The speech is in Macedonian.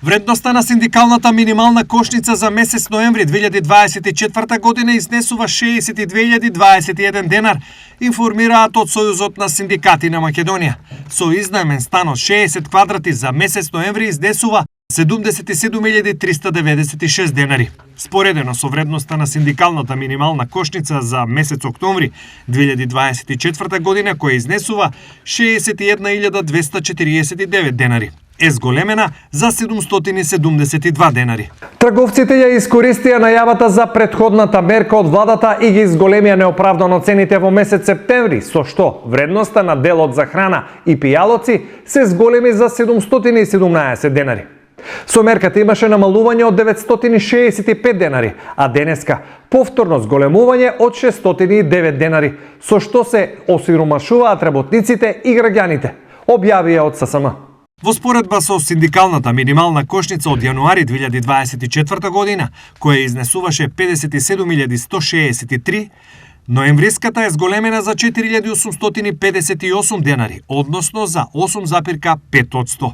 Вредноста на синдикалната минимална кошница за месец ноември 2024 година изнесува 62.021 денар, информираат од Сојузот на синдикати на Македонија. Со изнаемен стан од 60 квадрати за месец ноември изнесува 77.396 денари. Споредено со вредноста на синдикалната минимална кошница за месец октомври 2024 година, која изнесува 61.249 денари, е зголемена за 772 денари. Трговците ја искористија најавата за претходната мерка од владата и ги зголемија неоправдано цените во месец септември, со што вредноста на делот за храна и пијалоци се зголеми за 717 денари. Со мерката имаше намалување од 965 денари, а денеска повторно зголемување од 609 денари, со што се осиромашуваат работниците и граѓаните, објавија од ССМ. Во споредба со синдикалната минимална кошница од јануари 2024 година, која изнесуваше 57.163, ноемвриската е зголемена за 4.858 денари, односно за 8,5%.